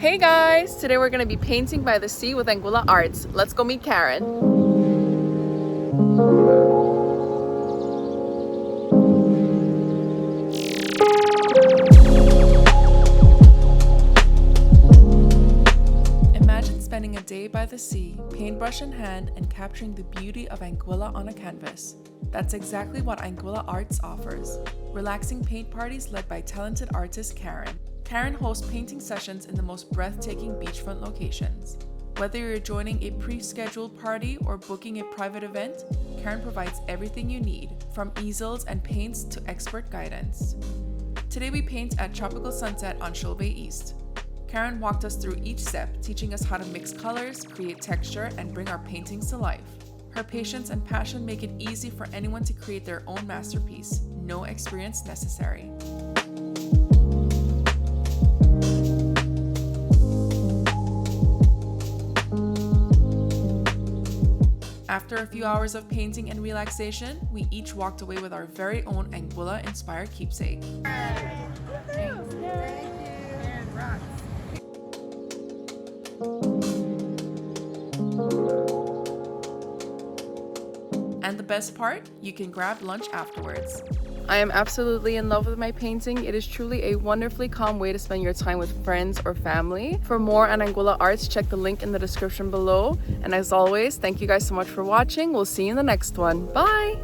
Hey guys! Today we're going to be painting by the sea with AnguillArts. Let's go meet Karen. Imagine spending a day by the sea, paintbrush in hand, and capturing the beauty of Anguilla on a canvas. That's exactly what AnguillArts offers. Relaxing paint parties led by talented artist Karen. Karen hosts painting sessions in the most breathtaking beachfront locations. Whether you're joining a pre-scheduled party or booking a private event, Karen provides everything you need, from easels and paints to expert guidance. Today we paint at Tropical Sunset on Shoal Bay East. Karen walked us through each step, teaching us how to mix colors, create texture, and bring our paintings to life. Her patience and passion make it easy for anyone to create their own masterpiece. No experience necessary. After a few hours of painting and relaxation, we each walked away with our very own Anguilla-inspired keepsake. And the best part, you can grab lunch afterwards. I am absolutely in love with my painting. It is truly a wonderfully calm way to spend your time with friends or family. For more on AnguillArts, check the link in the description below. And as always, thank you guys so much for watching. We'll see you in the next one. Bye!